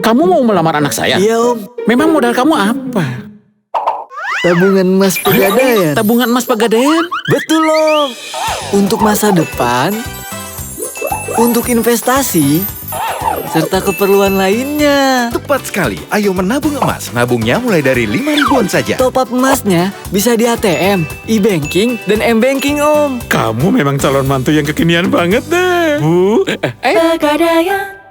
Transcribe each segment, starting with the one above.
Kamu mau melamar anak saya? Iya Om, Memang modal kamu apa? tabungan emas pegadaian. Tabungan emas Pegadaian? Betul Om, untuk masa depan, untuk investasi, serta keperluan lainnya. Tepat sekali, ayo menabung emas. Nabungnya mulai dari 5.000-an saja. Top up emasnya bisa di ATM, e-banking, dan m-banking Om. Kamu memang calon mantu yang kekinian banget deh. Bu, Pegadaian.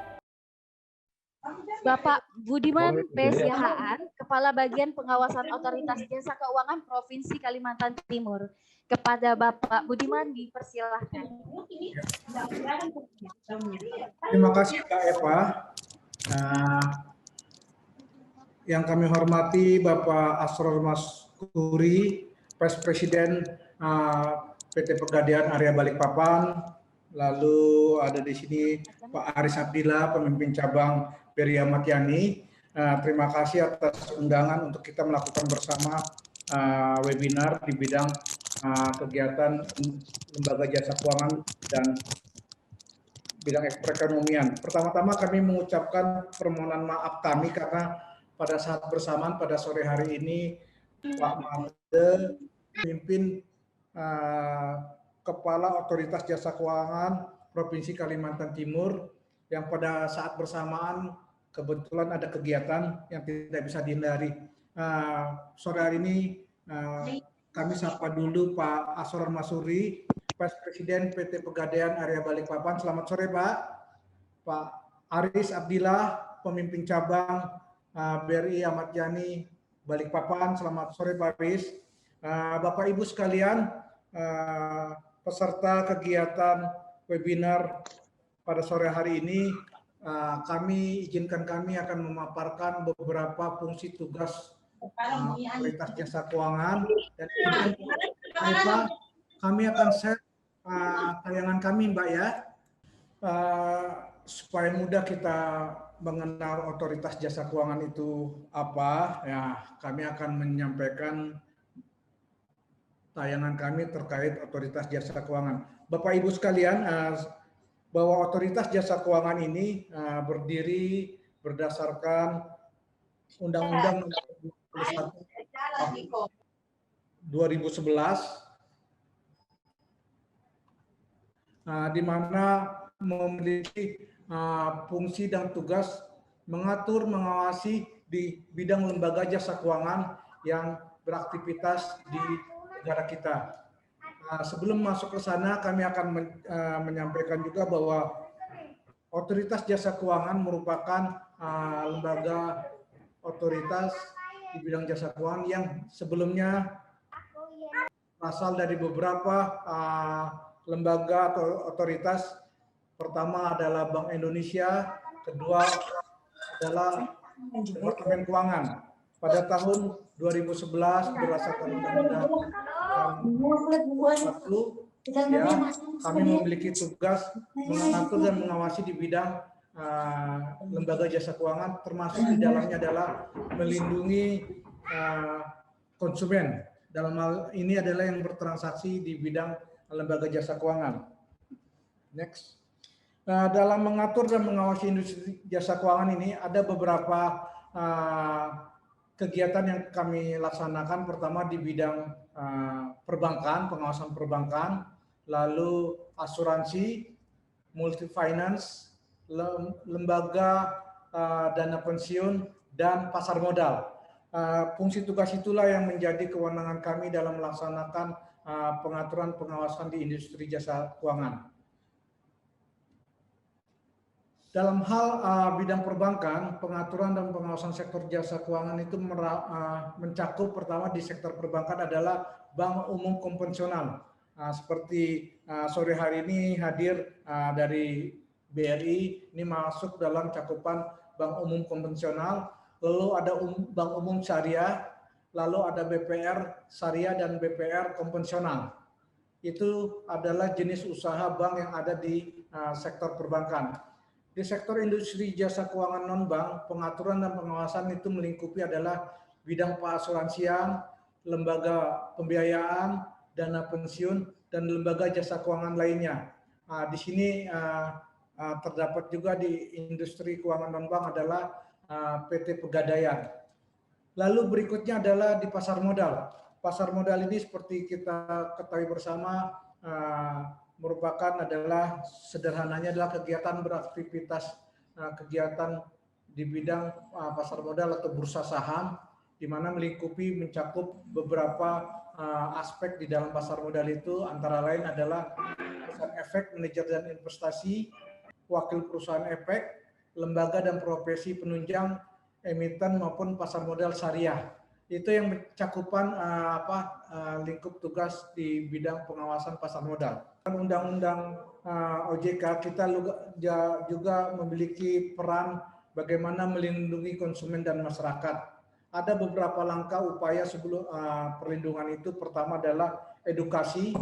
Bapak Budiman P. Siahaan, Kepala Bagian Pengawasan Otoritas Jasa Keuangan Provinsi Kalimantan Timur. Kepada Bapak Budiman dipersilahkan. Terima kasih Kak Eva. Yang kami hormati Bapak Asror Maskuri, Vice Presiden PT Pegadaian Area Balikpapan. Lalu ada di sini Pak Aris Abdillah, pemimpin cabang Peri Ahmad Yani. Terima kasih atas undangan untuk kita melakukan bersama webinar di bidang kegiatan lembaga jasa keuangan dan bidang perekonomian. Pertama-tama kami mengucapkan permohonan maaf kami karena pada saat bersamaan pada sore hari ini Pak Made, pemimpin Kepala Otoritas Jasa Keuangan Provinsi Kalimantan Timur, yang pada saat bersamaan kebetulan ada kegiatan yang tidak bisa dihindari. Sore hari ini kami sapa dulu Pak Asror Masuri, Vice Presiden PT Pegadaian Area Balikpapan. Selamat sore Pak. Pak Aris Abdillah, pemimpin cabang BRI Ahmad Yani Balikpapan. Selamat sore Pak Aris. Bapak Ibu sekalian, peserta kegiatan webinar pada sore hari ini, kami akan memaparkan beberapa fungsi tugas otoritas jasa keuangan, dan kami akan share tayangan kami Mbak ya, supaya mudah kita mengenal otoritas jasa keuangan itu apa. Ya, kami akan menyampaikan tayangan kami terkait otoritas jasa keuangan. Bapak Ibu sekalian, bahwa otoritas jasa keuangan ini berdiri berdasarkan Undang-Undang Nomor 21 2011, di mana memiliki fungsi dan tugas mengatur, mengawasi di bidang lembaga jasa keuangan yang beraktivitas di negara kita. Sebelum masuk ke sana, kami akan menyampaikan juga bahwa otoritas jasa keuangan merupakan lembaga otoritas di bidang jasa keuangan yang sebelumnya berasal dari beberapa lembaga atau otoritas. Pertama adalah Bank Indonesia, kedua adalah Departemen Keuangan. Pada tahun 2011 berdasarkan Undang-Undang 40, ya, kami memiliki tugas mengatur dan mengawasi di bidang lembaga jasa keuangan, termasuk di dalamnya adalah melindungi konsumen. Dalam hal ini adalah yang bertransaksi di bidang lembaga jasa keuangan. Next. Dalam mengatur dan mengawasi industri jasa keuangan ini ada beberapa kegiatan yang kami laksanakan. Pertama di bidang perbankan, pengawasan perbankan, lalu asuransi, multi finance, lembaga dana pensiun, dan pasar modal. Fungsi tugas itulah yang menjadi kewenangan kami dalam melaksanakan pengaturan pengawasan di industri jasa keuangan. Dalam hal bidang perbankan, pengaturan dan pengawasan sektor jasa keuangan itu mencakup pertama di sektor perbankan adalah bank umum konvensional. Seperti sore hari ini hadir dari BRI, ini masuk dalam cakupan bank umum konvensional, lalu ada bank umum syariah, lalu ada BPR syariah dan BPR konvensional. Itu adalah jenis usaha bank yang ada di sektor perbankan. Di sektor industri jasa keuangan non-bank, pengaturan dan pengawasan itu melingkupi adalah bidang peasuransian, lembaga pembiayaan, dana pensiun, dan lembaga jasa keuangan lainnya. Di sini terdapat juga di industri keuangan non-bank adalah PT Pegadaian. Lalu berikutnya adalah di pasar modal. Pasar modal ini seperti kita ketahui bersama merupakan adalah sederhananya adalah kegiatan beraktivitas kegiatan di bidang pasar modal atau bursa saham, di mana melingkupi mencakup beberapa aspek di dalam pasar modal itu, antara lain adalah perusahaan efek, manajer dan investasi, wakil perusahaan efek, lembaga dan profesi penunjang, emiten maupun pasar modal syariah. Itu yang mencakupan lingkup tugas di bidang pengawasan pasar modal. Undang-undang OJK kita juga memiliki peran bagaimana melindungi konsumen dan masyarakat. Ada beberapa langkah upaya sebelum perlindungan itu. Pertama adalah edukasi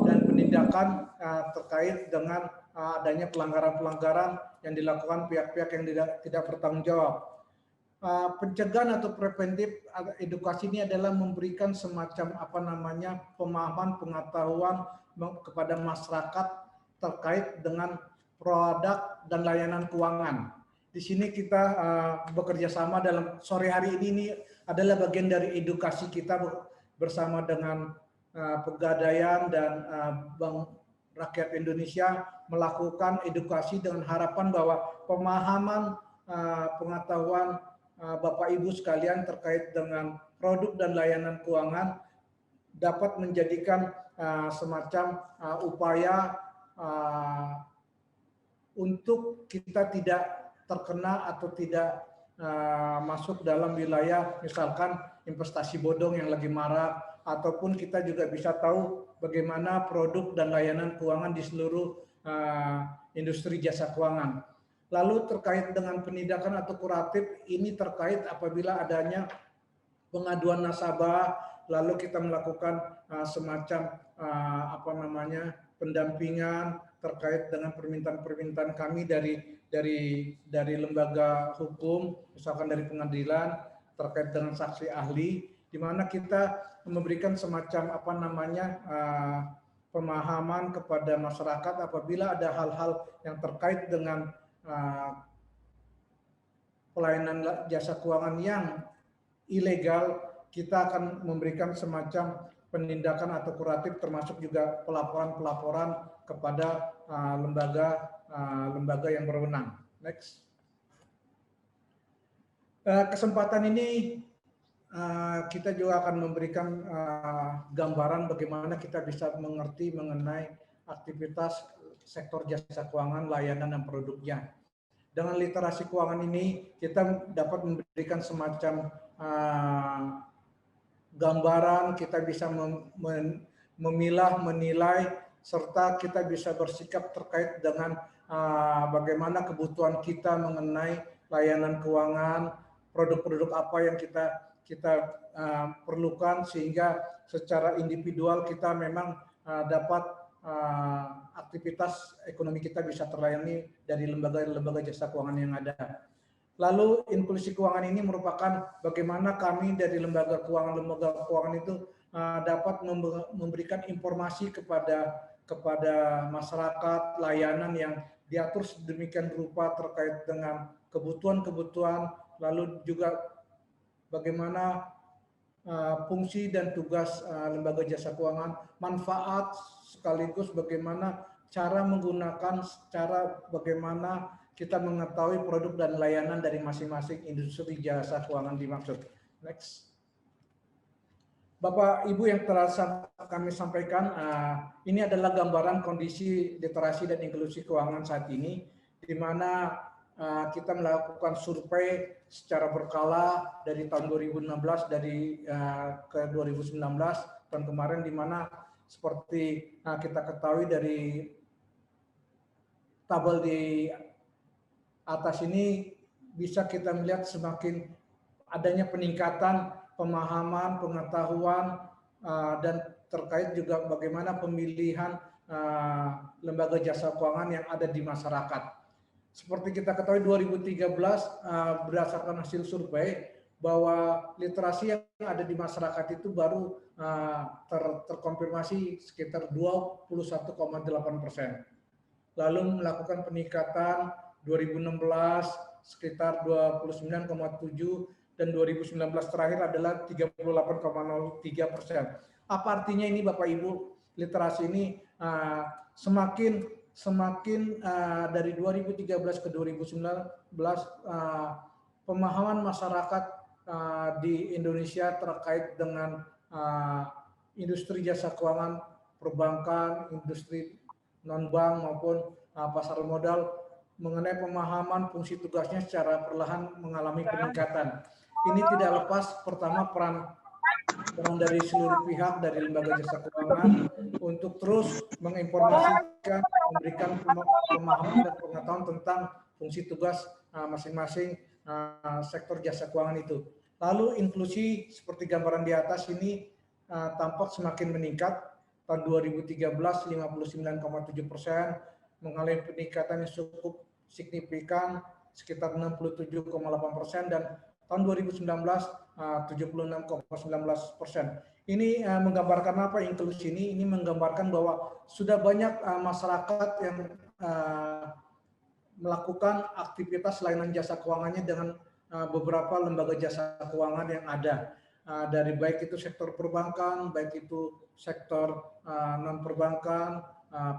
dan penindakan terkait dengan adanya pelanggaran-pelanggaran yang dilakukan pihak-pihak yang tidak bertanggung jawab. Pencegahan atau preventif edukasi ini adalah memberikan semacam pemahaman, pengetahuan kepada masyarakat terkait dengan produk dan layanan keuangan. Di sini kita bekerja sama dalam sore hari ini adalah bagian dari edukasi kita bersama dengan Pegadaian dan Bank Rakyat Indonesia melakukan edukasi dengan harapan bahwa pemahaman pengetahuan Bapak Ibu sekalian terkait dengan produk dan layanan keuangan dapat menjadikan semacam upaya untuk kita tidak terkena atau tidak masuk dalam wilayah misalkan investasi bodong yang lagi marak, ataupun kita juga bisa tahu bagaimana produk dan layanan keuangan di seluruh industri jasa keuangan. Lalu terkait dengan penindakan atau kuratif, ini terkait apabila adanya pengaduan nasabah, lalu kita melakukan semacam pendampingan terkait dengan permintaan-permintaan kami dari lembaga hukum, misalkan dari pengadilan terkait dengan saksi ahli, di mana kita memberikan semacam pemahaman kepada masyarakat apabila ada hal-hal yang terkait dengan pelayanan jasa keuangan yang ilegal, kita akan memberikan semacam penindakan atau kuratif, termasuk juga pelaporan-pelaporan kepada lembaga yang berwenang. Next. Kesempatan ini kita juga akan memberikan gambaran bagaimana kita bisa mengerti mengenai aktivitas sektor jasa keuangan, layanan dan produknya. Dengan literasi keuangan ini kita dapat memberikan semacam gambaran, kita bisa memilah, menilai, serta kita bisa bersikap terkait dengan bagaimana kebutuhan kita mengenai layanan keuangan, produk-produk apa yang kita perlukan, sehingga secara individual kita memang dapat aktivitas ekonomi kita bisa terlayani dari lembaga-lembaga jasa keuangan yang ada. Lalu inklusi keuangan ini merupakan bagaimana kami dari lembaga keuangan itu dapat memberikan informasi kepada masyarakat, layanan yang diatur sedemikian rupa terkait dengan kebutuhan-kebutuhan, lalu juga bagaimana fungsi dan tugas lembaga jasa keuangan, manfaat sekaligus bagaimana cara menggunakan, bagaimana kita mengetahui produk dan layanan dari masing-masing industri jasa keuangan dimaksud. Next. Bapak Ibu yang telah kami sampaikan, ini adalah gambaran kondisi literasi dan inklusi keuangan saat ini, di mana kita melakukan survei secara berkala dari tahun 2016 ke 2019 tahun kemarin, di mana seperti kita ketahui dari tabel di atas ini bisa kita melihat semakin adanya peningkatan pemahaman, pengetahuan, dan terkait juga bagaimana pemilihan lembaga jasa keuangan yang ada di masyarakat. Seperti kita ketahui 2013 berdasarkan hasil survei bahwa literasi yang ada di masyarakat itu baru terkonfirmasi sekitar 21,8%. Lalu melakukan peningkatan 2016 sekitar 29,7 dan 2019 terakhir adalah 38,03%. Apa artinya ini Bapak Ibu? Literasi ini semakin dari 2013 ke 2019 pemahaman masyarakat di Indonesia terkait dengan industri jasa keuangan, perbankan, industri non-bank maupun pasar modal mengenai pemahaman fungsi tugasnya secara perlahan mengalami peningkatan. Ini tidak lepas pertama peran dari seluruh pihak dari lembaga jasa keuangan untuk terus menginformasikan, memberikan pemahaman dan pengetahuan tentang fungsi tugas masing-masing sektor jasa keuangan itu. Lalu inklusi seperti gambaran di atas ini tampak semakin meningkat. Tahun 2013 59,7%, mengalami peningkatan yang cukup signifikan sekitar 67,8%, dan tahun 2019 76,19%. Ini menggambarkan apa inklusi ini? Ini menggambarkan bahwa sudah banyak masyarakat yang melakukan aktivitas layanan jasa keuangannya dengan beberapa lembaga jasa keuangan yang ada. Dari baik itu sektor perbankan, baik itu sektor non perbankan,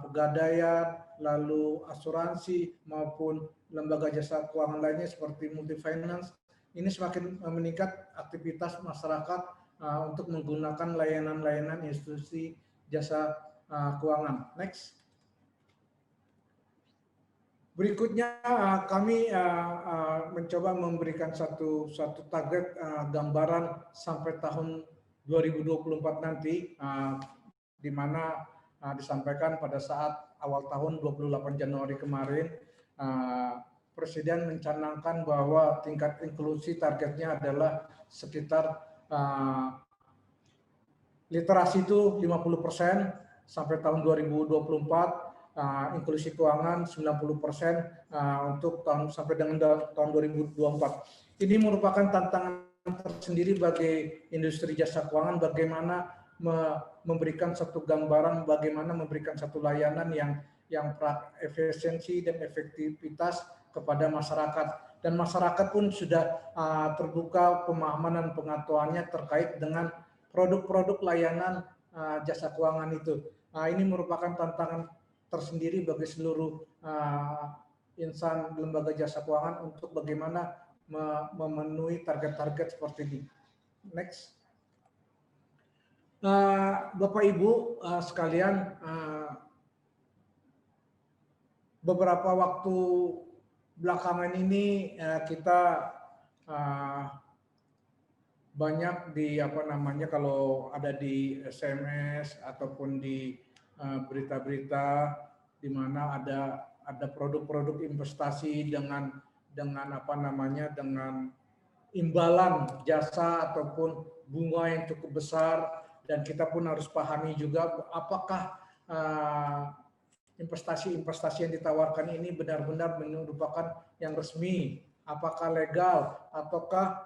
pegadaian, lalu asuransi maupun lembaga jasa keuangan lainnya seperti multi finance. Ini semakin meningkat aktivitas masyarakat untuk menggunakan layanan-layanan institusi jasa keuangan. Next. Berikutnya kami mencoba memberikan satu target gambaran sampai tahun 2024 nanti, di mana disampaikan pada saat awal tahun 28 Januari kemarin, Presiden mencanangkan bahwa tingkat inklusi targetnya adalah sekitar literasi itu 50% sampai tahun 2024. Inklusi keuangan 90% untuk sampai dengan tahun 2024. Ini merupakan tantangan tersendiri bagi industri jasa keuangan, bagaimana memberikan satu gambaran, bagaimana memberikan satu layanan yang efisiensi dan efektivitas kepada masyarakat. Dan masyarakat pun sudah terbuka pemahaman dan pengetahuannya terkait dengan produk-produk layanan jasa keuangan itu. Ini merupakan tantangan tersendiri bagi seluruh insan lembaga jasa keuangan untuk bagaimana memenuhi target-target seperti ini. Next. Bapak Ibu sekalian, beberapa waktu belakangan ini kita banyak kalau ada di SMS ataupun di berita-berita di mana ada produk-produk investasi dengan imbalan jasa ataupun bunga yang cukup besar, dan kita pun harus pahami juga apakah investasi yang ditawarkan ini benar-benar merupakan yang resmi, apakah legal, ataukah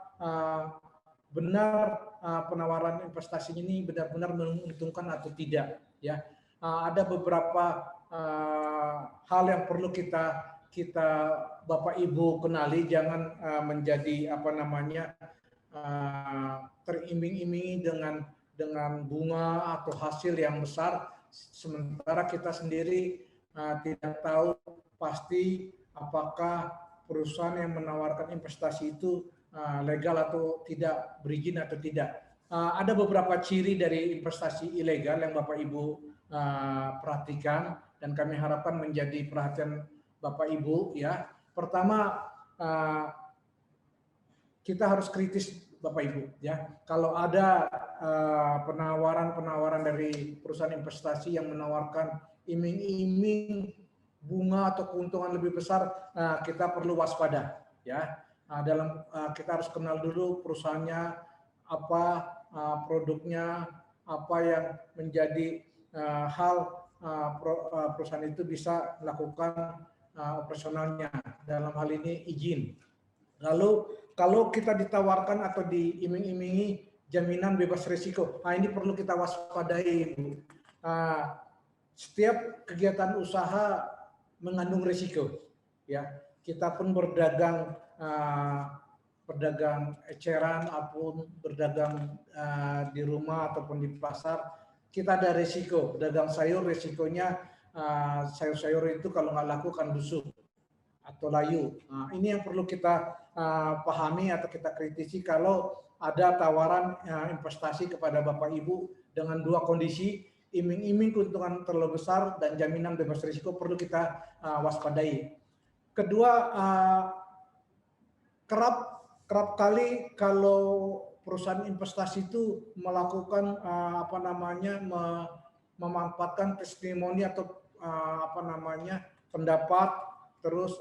benar penawaran investasi ini benar-benar menguntungkan atau tidak, ya. Ada beberapa hal yang perlu kita Bapak Ibu kenali, jangan menjadi teriming-imingi dengan bunga atau hasil yang besar, sementara kita sendiri tidak tahu pasti apakah perusahaan yang menawarkan investasi itu legal atau tidak, berizin atau tidak. Ada beberapa ciri dari investasi ilegal yang Bapak Ibu perhatikan dan kami harapkan menjadi perhatian Bapak Ibu, ya. Pertama, kita harus kritis Bapak Ibu, ya. Kalau ada penawaran dari perusahaan investasi yang menawarkan iming-iming bunga atau keuntungan lebih besar, kita perlu waspada, ya. Kita harus kenal dulu perusahaannya, apa produknya, apa yang menjadi hal perusahaan itu bisa melakukan operasionalnya, dalam hal ini izin. Lalu kalau kita ditawarkan atau diiming-imingi jaminan bebas risiko, ini perlu kita waspadai, Ibu. Setiap kegiatan usaha mengandung risiko, ya. Kita pun berdagang berdagang eceran ataupun berdagang di rumah ataupun di pasar, kita ada resiko. Pedagang sayur resikonya sayur-sayur itu kalau nggak laku kan busuk atau layu. Nah, ini yang perlu kita pahami atau kita kritisi kalau ada tawaran investasi kepada Bapak Ibu dengan dua kondisi, iming-iming keuntungan terlalu besar dan jaminan bebas risiko perlu kita waspadai. Kedua, kerap kali kalau perusahaan investasi itu melakukan memanfaatkan testimoni atau pendapat terus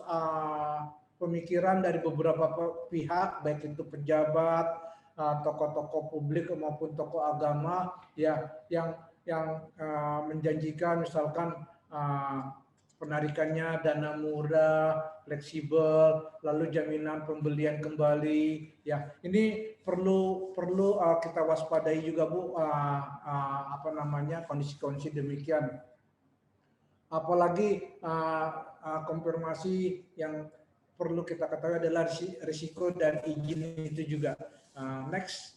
pemikiran dari beberapa pihak, baik itu pejabat, tokoh-tokoh publik maupun tokoh agama, ya yang menjanjikan misalkan penarikannya dana murah, fleksibel, lalu jaminan pembelian kembali. Ya, ini perlu kita waspadai juga Bu, kondisi-kondisi demikian. Apalagi konfirmasi yang perlu kita ketahui adalah risiko dan izin itu juga. Next.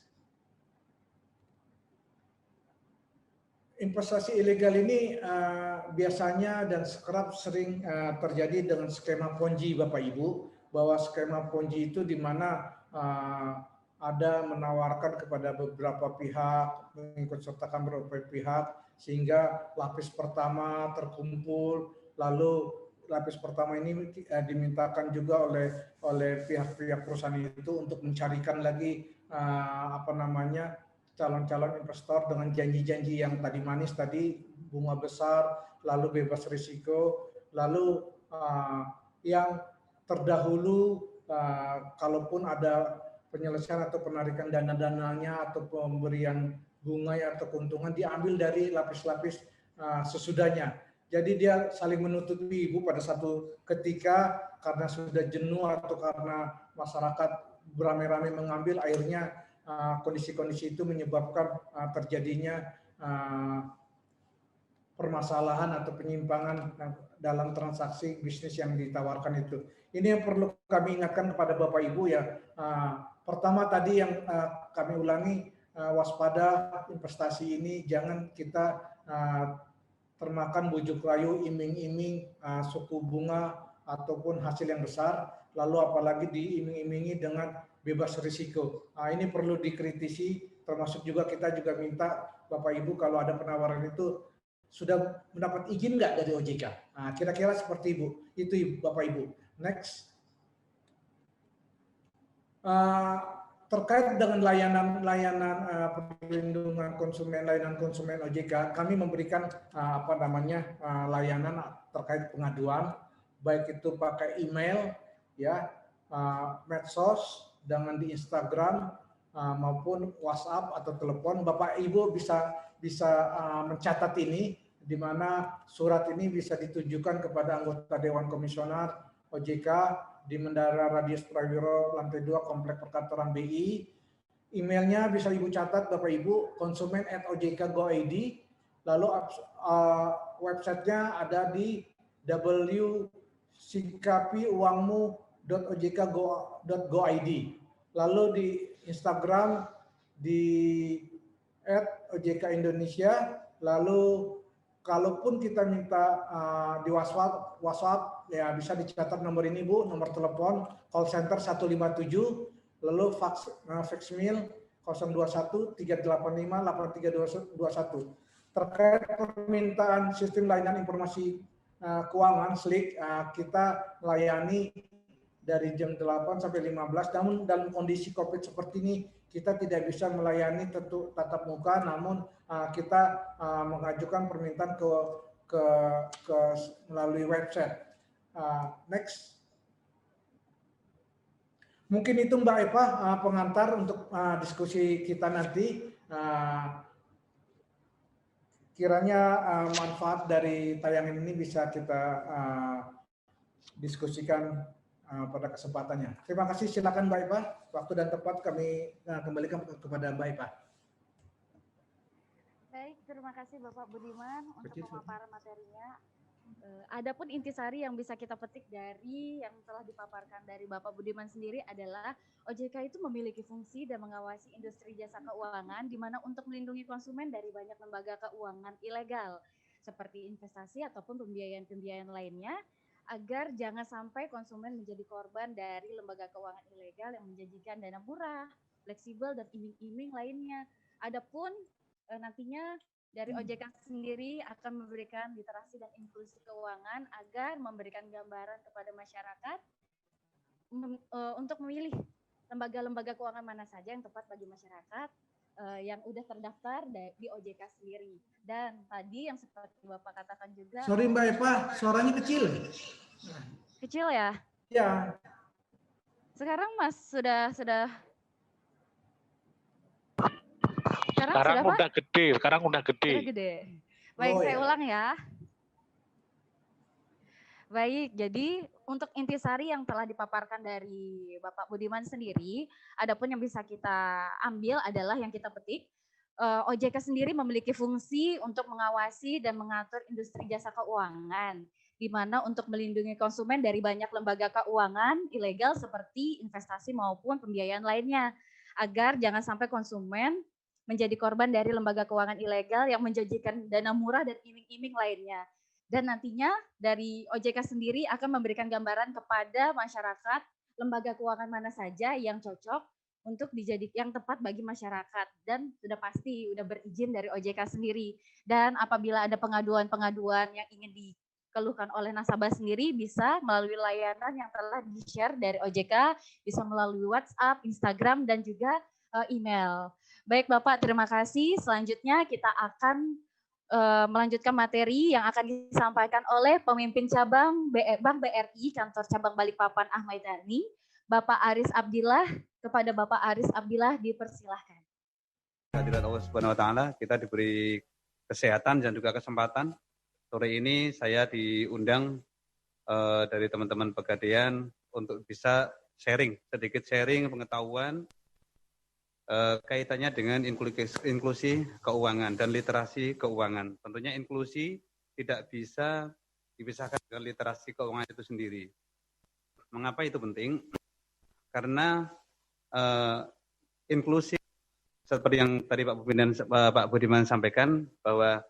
Investasi ilegal ini biasanya dan kerap sering terjadi dengan skema Ponzi, Bapak Ibu, bahwa skema Ponzi itu di mana ada menawarkan kepada beberapa pihak, mengikutsertakan beberapa pihak, sehingga lapis pertama terkumpul, lalu lapis pertama ini dimintakan juga oleh pihak-pihak perusahaan itu untuk mencarikan lagi calon-calon investor dengan janji-janji yang tadi manis tadi, bunga besar, lalu bebas risiko, lalu yang terdahulu kalaupun ada penyelesaian atau penarikan dana-dananya atau pemberian bunga atau keuntungan diambil dari lapis-lapis sesudahnya. Jadi dia saling menutupi Ibu pada satu ketika karena sudah jenuh atau karena masyarakat beramai-ramai mengambil, akhirnya kondisi-kondisi itu menyebabkan terjadinya permasalahan atau penyimpangan dalam transaksi bisnis yang ditawarkan itu. Ini yang perlu kami ingatkan kepada Bapak Ibu ya. Pertama tadi yang kami ulangi, waspada investasi ini jangan kita termakan bujuk rayu, iming-iming, suku bunga ataupun hasil yang besar, lalu apalagi diiming-imingi dengan bebas risiko. Ini perlu dikritisi, termasuk juga kita juga minta Bapak Ibu kalau ada penawaran itu sudah mendapat izin nggak dari OJK. Kira-kira seperti itu Bapak Ibu. Next. Terkait dengan layanan perlindungan konsumen, layanan konsumen OJK, kami memberikan layanan terkait pengaduan, baik itu pakai email, ya, medsos, dengan di Instagram maupun WhatsApp atau telepon. Bapak Ibu bisa mencatat ini, di mana surat ini bisa ditujukan kepada anggota Dewan Komisioner OJK di Menara Radius Prawiro lantai 2 Komplek Perkantoran BI. Emailnya bisa Ibu catat Bapak Ibu, konsumen@ojk.go.id. Lalu websitenya ada di www.sikapiuangmu.ojk.go.id. Lalu di Instagram di @ojk Indonesia. Lalu kalaupun kita minta di WhatsApp ya bisa dicatat nomor ini Bu, nomor telepon call center 157, lalu faxmail 021 385 8321. Terkait permintaan sistem layanan informasi keuangan SLIK, kita layani dari jam 8 sampai 15, namun dalam kondisi COVID seperti ini kita tidak bisa melayani tentu tatap muka, namun kita mengajukan permintaan ke melalui website. Next. Mungkin itu Mbak Eva pengantar untuk diskusi kita nanti. Kiranya manfaat dari tayangan ini bisa kita diskusikan pada kesempatannya. Terima kasih, silakan Mbak Eva. Waktu dan tempat kami kembalikan kepada Mbak Eva. Baik, terima kasih Bapak Budiman untuk pemaparan materinya. Adapun intisari yang bisa kita petik dari yang telah dipaparkan dari Bapak Budiman sendiri adalah OJK itu memiliki fungsi dan mengawasi industri jasa keuangan di mana untuk melindungi konsumen dari banyak lembaga keuangan ilegal seperti investasi ataupun pembiayaan-pembiayaan lainnya agar jangan sampai konsumen menjadi korban dari lembaga keuangan ilegal yang menjanjikan dana murah, fleksibel dan iming-iming lainnya. Adapun nantinya dari OJK sendiri akan memberikan literasi dan inklusi keuangan agar memberikan gambaran kepada masyarakat untuk memilih lembaga-lembaga keuangan mana saja yang tepat bagi masyarakat yang udah terdaftar di OJK sendiri. Dan tadi yang seperti Bapak katakan juga. Sorry Mbak Eva, suaranya kecil. Kecil ya? Ya. Sekarang Mas sudah Sekarang udah gede, Udah gede. Baik, saya ulang ya. Baik, jadi untuk intisari yang telah dipaparkan dari Bapak Budiman sendiri, adapun yang bisa kita ambil adalah yang kita petik, OJK sendiri memiliki fungsi untuk mengawasi dan mengatur industri jasa keuangan, di mana untuk melindungi konsumen dari banyak lembaga keuangan ilegal seperti investasi maupun pembiayaan lainnya, agar jangan sampai konsumen menjadi korban dari lembaga keuangan ilegal yang menjanjikan dana murah dan iming-iming lainnya. Dan nantinya dari OJK sendiri akan memberikan gambaran kepada masyarakat lembaga keuangan mana saja yang cocok untuk dijadikan yang tepat bagi masyarakat dan sudah pasti sudah berizin dari OJK sendiri. Dan apabila ada pengaduan-pengaduan yang ingin dikeluhkan oleh nasabah sendiri bisa melalui layanan yang telah di-share dari OJK, bisa melalui WhatsApp, Instagram dan juga email. Baik Bapak, terima kasih. Selanjutnya kita akan melanjutkan materi yang akan disampaikan oleh pemimpin cabang Bank BRI Kantor Cabang Balikpapan Ahmad Yani, Bapak Aris Abdillah. Kepada Bapak Aris Abdillah dipersilahkan. Hadirat Allah Subhanahu Wa Taala, kita diberi kesehatan dan juga kesempatan. Sore ini saya diundang dari teman-teman Pegadaian untuk bisa sedikit sharing pengetahuan kaitannya dengan inklusi keuangan dan literasi keuangan. Tentunya inklusi tidak bisa dipisahkan dengan literasi keuangan itu sendiri. Mengapa itu penting? Karena inklusi seperti yang tadi Pak Budiman sampaikan bahwa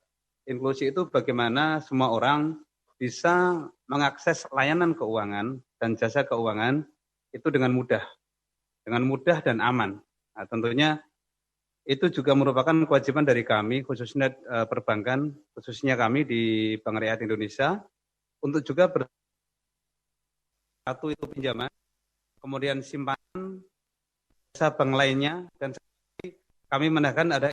inklusi itu bagaimana semua orang bisa mengakses layanan keuangan dan jasa keuangan itu dengan mudah dan aman. Nah, tentunya itu juga merupakan kewajiban dari kami, khususnya perbankan, khususnya kami di Bank Rakyat Indonesia, untuk juga satu itu pinjaman, kemudian simpanan, jasa bank lainnya, dan kami menekan ada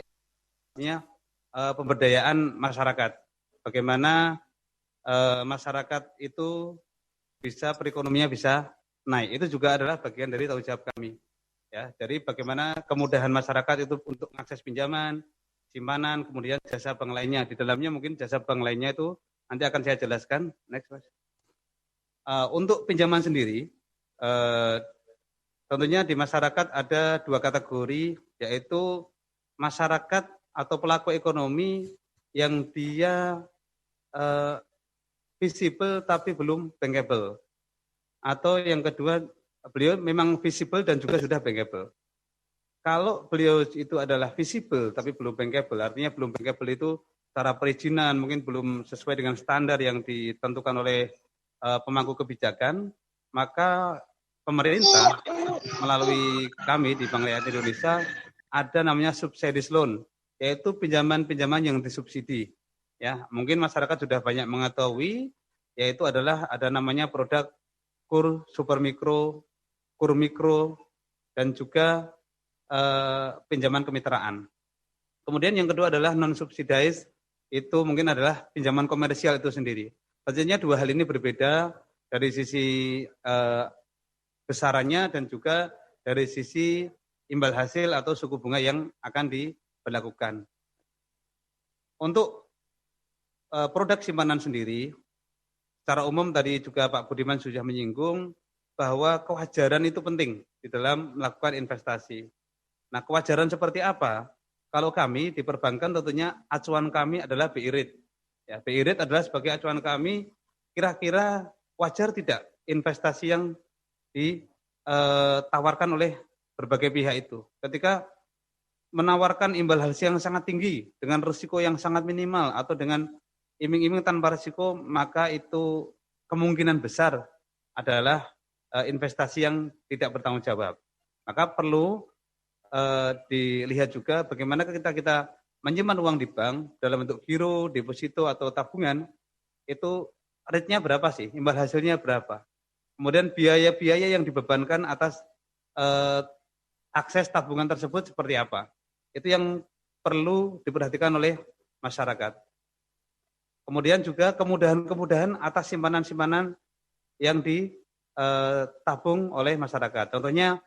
pemberdayaan masyarakat. Bagaimana masyarakat itu perekonomiannya bisa naik. Itu juga adalah bagian dari tanggung jawab kami. Ya, jadi bagaimana kemudahan masyarakat itu untuk mengakses pinjaman, simpanan, kemudian jasa bank lainnya. Di dalamnya mungkin jasa bank lainnya itu nanti akan saya jelaskan. Next, Mas. Untuk pinjaman sendiri, tentunya di masyarakat ada dua kategori, yaitu masyarakat atau pelaku ekonomi yang dia visible tapi belum bankable. Atau yang kedua, beliau memang visible dan juga sudah bankable. Kalau beliau itu adalah visible tapi belum bankable, artinya belum bankable itu cara perizinan mungkin belum sesuai dengan standar yang ditentukan oleh pemangku kebijakan, maka pemerintah melalui kami di Bank Rakyat Indonesia ada namanya subsidized loan, yaitu pinjaman-pinjaman yang disubsidi. Ya, mungkin masyarakat sudah banyak mengetahui, yaitu adalah ada namanya produk KUR, super mikro, KUR mikro, dan juga pinjaman kemitraan. Kemudian yang kedua adalah non-subsidized, itu mungkin adalah pinjaman komersial itu sendiri. Tentunya dua hal ini berbeda dari sisi besarannya dan juga dari sisi imbal hasil atau suku bunga yang akan diberlakukan. Untuk produk simpanan sendiri, secara umum tadi juga Pak Budiman sudah menyinggung bahwa kewajaran itu penting di dalam melakukan investasi. Nah, kewajaran seperti apa? Kalau kami di perbankan tentunya acuan kami adalah BI rate. Ya, BI rate adalah sebagai acuan kami, kira-kira wajar tidak investasi yang ditawarkan oleh berbagai pihak itu. Ketika menawarkan imbal hasil yang sangat tinggi dengan risiko yang sangat minimal atau dengan iming-iming tanpa risiko, maka itu kemungkinan besar adalah investasi yang tidak bertanggung jawab. Maka perlu dilihat juga bagaimana kita menyimpan uang di bank dalam bentuk giro, deposito atau tabungan, itu rate-nya berapa sih, imbal hasilnya berapa. Kemudian biaya-biaya yang dibebankan atas akses tabungan tersebut seperti apa. Itu yang perlu diperhatikan oleh masyarakat. Kemudian juga kemudahan-kemudahan atas simpanan-simpanan yang ditabung oleh masyarakat. Contohnya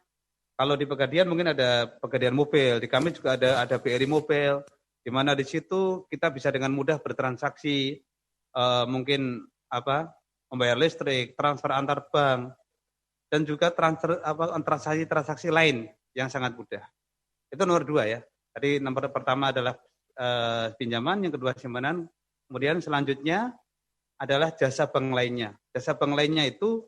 kalau di Pegadaian mungkin ada Pegadaian Mobil, di kami juga ada BRI Mobil, di mana di situ kita bisa dengan mudah bertransaksi, mungkin membayar listrik, transfer antar bank, dan juga transaksi lain yang sangat mudah. Itu nomor 2 ya. Tadi nomor pertama adalah pinjaman, yang kedua simpanan, kemudian selanjutnya adalah jasa bank lainnya. Jasa bank lainnya itu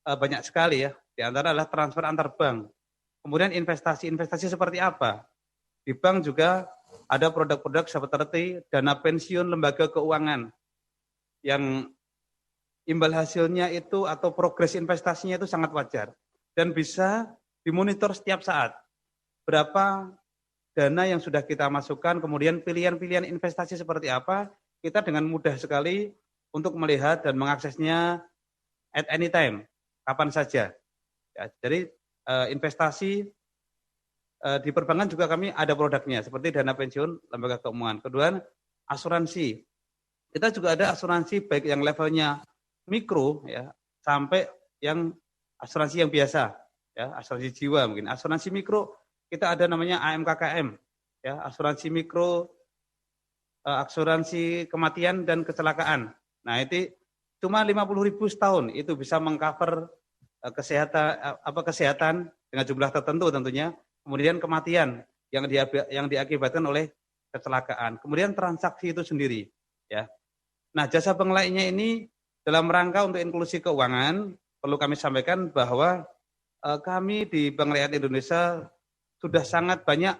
banyak sekali ya, di antara adalah transfer antar bank. Kemudian investasi seperti apa? Di bank juga ada produk-produk seperti dana pensiun lembaga keuangan yang imbal hasilnya itu atau progres investasinya itu sangat wajar dan bisa dimonitor setiap saat. Berapa dana yang sudah kita masukkan, kemudian pilihan-pilihan investasi seperti apa, kita dengan mudah sekali untuk melihat dan mengaksesnya at any time, kapan saja. Ya, jadi investasi di perbankan juga kami ada produknya seperti dana pensiun, lembaga keuangan. Kedua, asuransi. Kita juga ada asuransi baik yang levelnya mikro ya sampai yang asuransi yang biasa ya, asuransi jiwa mungkin. Asuransi mikro kita ada namanya AMKKM ya, asuransi mikro, asuransi kematian dan kecelakaan. Nah, itu cuma 50.000 setahun itu bisa mengcover kesehatan dengan jumlah tertentu tentunya, kemudian kematian yang diakibatkan oleh kecelakaan, kemudian transaksi itu sendiri ya. Nah, jasa bank lainnya ini dalam rangka untuk inklusi keuangan perlu kami sampaikan bahwa kami di Bank Rakyat Indonesia sudah sangat banyak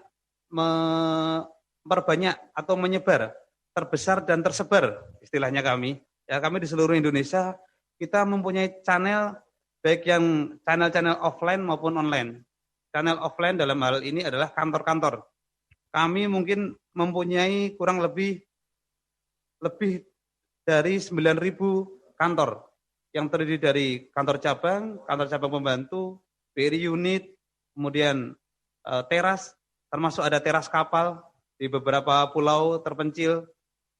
memperbanyak atau menyebar, terbesar dan tersebar istilahnya kami. Ya, kami di seluruh Indonesia kita mempunyai channel baik yang channel-channel offline maupun online. Channel offline dalam hal ini adalah kantor-kantor. Kami mungkin mempunyai kurang lebih dari 9.000 kantor yang terdiri dari kantor cabang pembantu, BRI unit, kemudian teras, termasuk ada teras kapal di beberapa pulau terpencil.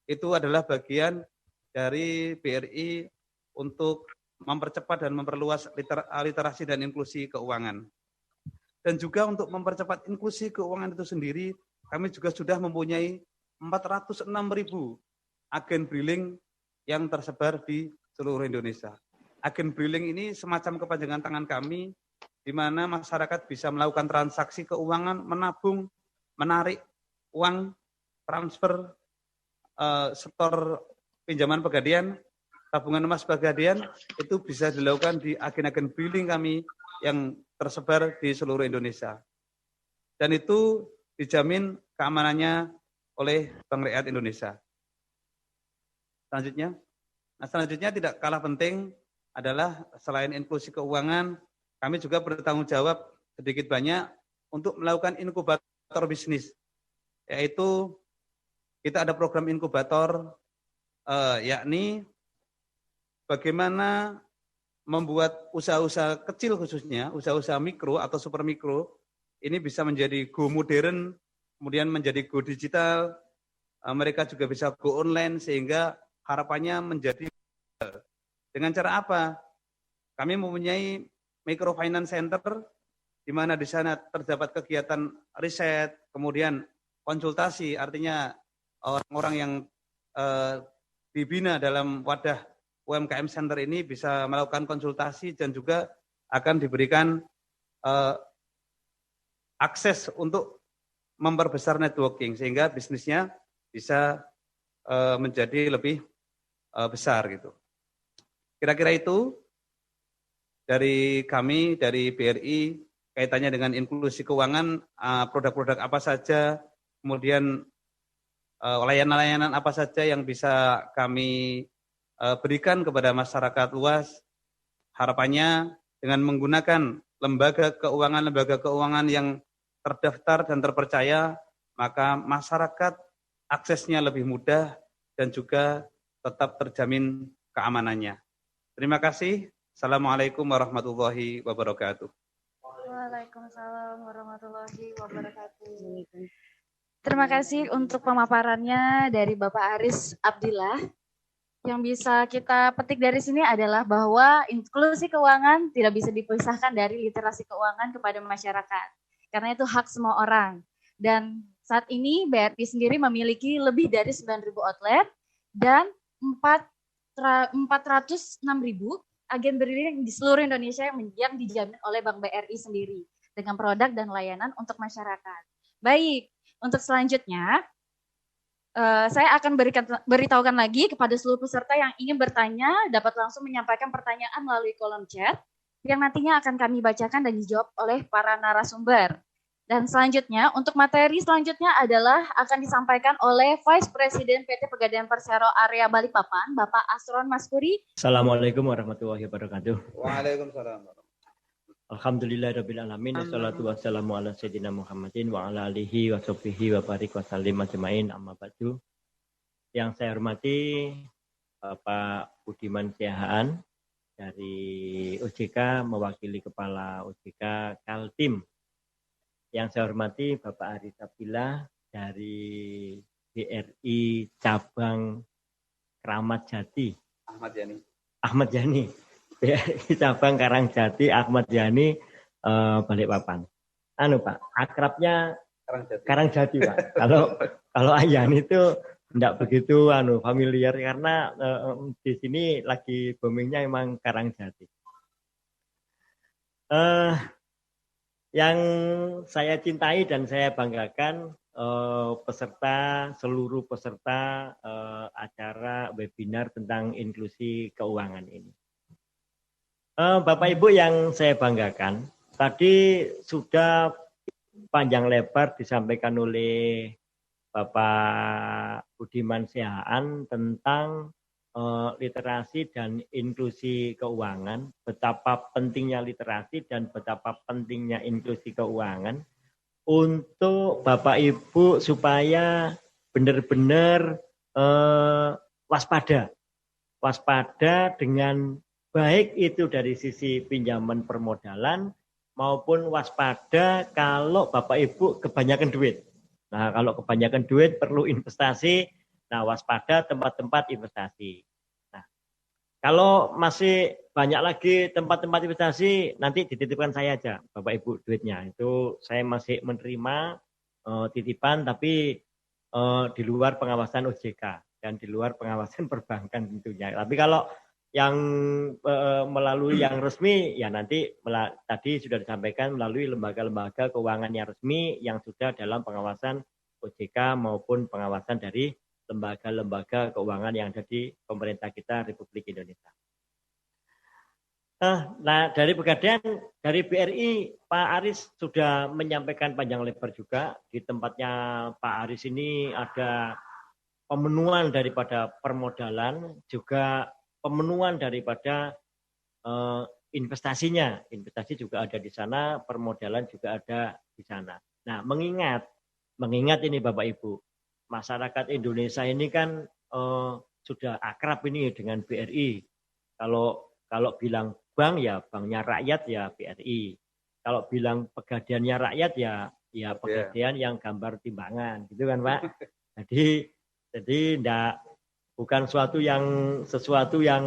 Itu adalah bagian dari BRI untuk mempercepat dan memperluas literasi dan inklusi keuangan. Dan juga untuk mempercepat inklusi keuangan itu sendiri, kami juga sudah mempunyai 406.000 agen briling yang tersebar di seluruh Indonesia. Agen briling ini semacam kepanjangan tangan kami, di mana masyarakat bisa melakukan transaksi keuangan, menabung, menarik uang, transfer, setor pinjaman Pegadaian, tabungan emas Pegadaian, itu bisa dilakukan di agen-agen briling kami yang tersebar di seluruh Indonesia. Dan itu dijamin keamanannya oleh Bank Rakyat Indonesia. Selanjutnya tidak kalah penting adalah selain inklusi keuangan, kami juga bertanggung jawab sedikit banyak untuk melakukan inkubator bisnis. Yaitu kita ada program inkubator, yakni bagaimana membuat usaha-usaha kecil khususnya, usaha-usaha mikro atau super mikro, ini bisa menjadi go modern, kemudian menjadi go digital, mereka juga bisa go online, sehingga harapannya menjadi dengan cara apa? Kami mempunyai microfinance center, di mana di sana terdapat kegiatan riset, kemudian konsultasi, artinya orang-orang yang dibina dalam wadah UMKM Center ini bisa melakukan konsultasi dan juga akan diberikan akses untuk memperbesar networking sehingga bisnisnya bisa menjadi lebih besar gitu. Kira-kira itu dari kami, dari BRI, kaitannya dengan inklusi keuangan, produk-produk apa saja, kemudian layanan-layanan apa saja yang bisa kami berikan kepada masyarakat luas. Harapannya dengan menggunakan lembaga keuangan yang terdaftar dan terpercaya, maka masyarakat aksesnya lebih mudah dan juga tetap terjamin keamanannya. Terima kasih. Assalamualaikum warahmatullahi wabarakatuh. Waalaikumsalam warahmatullahi wabarakatuh. Terima kasih untuk pemaparannya dari Bapak Aris Abdillah. Yang bisa kita petik dari sini adalah bahwa inklusi keuangan tidak bisa dipisahkan dari literasi keuangan kepada masyarakat. Karena itu hak semua orang. Dan saat ini BRI sendiri memiliki lebih dari 9.000 outlet dan 406.000 agen BRI di seluruh Indonesia yang dijamin oleh Bank BRI sendiri dengan produk dan layanan untuk masyarakat. Baik, untuk selanjutnya saya akan beritahukan lagi kepada seluruh peserta yang ingin bertanya dapat langsung menyampaikan pertanyaan melalui kolom chat yang nantinya akan kami bacakan dan dijawab oleh para narasumber. Dan selanjutnya, untuk materi selanjutnya adalah akan disampaikan oleh Vice President PT Pegadaian Persero Area Balikpapan, Bapak Asron Maskuri. Assalamualaikum warahmatullahi wabarakatuh. Waalaikumsalam. Alhamdulillahirabbil alamin. Wassalatu wassalamu ala sayyidina Muhammadin wa ala alihi wa sahbihi wa barik wa sallim ajmain, amma ba'du. Yang saya hormati Bapak Budiman Siahaan dari OJK mewakili Kepala OJK Kaltim. Yang saya hormati Bapak Aris Abdillah dari BRI Cabang Kramat Jati. Ahmad Yani. BRI Cabang Karangjati Ahmad Yani Balikpapan. Pak, akrabnya Karangjati Pak. Kalau Ayani itu enggak begitu familiar karena di sini lagi boomingnya emang Karangjati. Yang saya cintai dan saya banggakan seluruh peserta acara webinar tentang inklusi keuangan ini. Bapak Ibu yang saya banggakan, tadi sudah panjang lebar disampaikan oleh Bapak Budiman Siahaan tentang literasi dan inklusi keuangan, betapa pentingnya literasi dan betapa pentingnya inklusi keuangan untuk Bapak Ibu supaya benar-benar waspada dengan baik itu dari sisi pinjaman permodalan maupun waspada kalau Bapak Ibu kebanyakan duit. Nah, kalau kebanyakan duit perlu investasi. Nah, waspada tempat-tempat investasi. Nah, kalau masih banyak lagi tempat-tempat investasi, nanti dititipkan saya aja, Bapak Ibu, duitnya. Itu saya masih menerima titipan, tapi di luar pengawasan OJK dan di luar pengawasan perbankan tentunya. Tapi kalau yang melalui yang resmi, ya nanti tadi sudah disampaikan melalui lembaga-lembaga keuangan yang resmi yang sudah dalam pengawasan OJK maupun pengawasan dari lembaga-lembaga keuangan yang ada di pemerintah kita Republik Indonesia. Nah, dari Pegadaian, dari BRI, Pak Aris sudah menyampaikan panjang lebar juga. Di tempatnya Pak Aris ini ada pemenuhan daripada permodalan, juga pemenuhan daripada investasinya. Investasi juga ada di sana, permodalan juga ada di sana. Nah, mengingat ini Bapak Ibu, masyarakat Indonesia ini kan sudah akrab ini dengan BRI. Kalau bilang bank ya banknya rakyat ya BRI. Kalau bilang pegadaiannya rakyat ya pegadaian yang gambar timbangan, gitu kan Pak. Jadi bukan sesuatu yang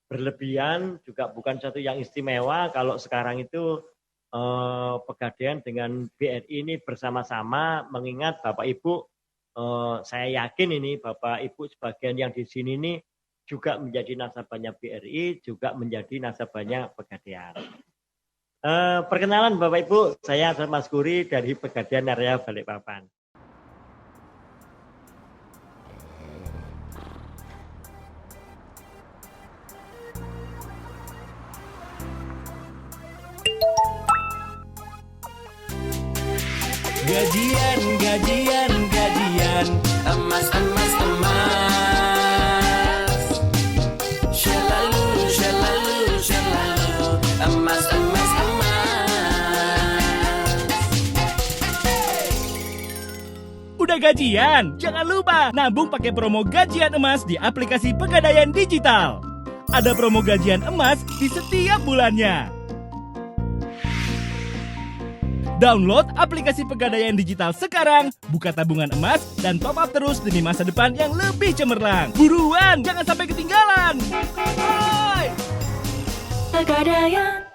berlebihan, juga bukan sesuatu yang istimewa kalau sekarang itu Pegadaian dengan BRI ini bersama-sama, mengingat Bapak Ibu, saya yakin ini Bapak Ibu sebagian yang di sini ini juga menjadi nasabahnya BRI, juga menjadi nasabahnya Pegadaian. Perkenalan Bapak Ibu, saya Asron Maskuri dari Pegadaian Area Balikpapan. Gajian, gajian, gajian. Emas, emas, emas. Selalu, selalu, selalu. Emas, emas, emas. Udah gajian? Jangan lupa nabung pakai promo gajian emas di aplikasi Pegadaian Digital. Ada promo gajian emas di setiap bulannya. Download aplikasi Pegadaian Digital sekarang, buka tabungan emas, dan top up terus demi masa depan yang lebih cemerlang. Buruan, jangan sampai ketinggalan. Hai! Pegadaian.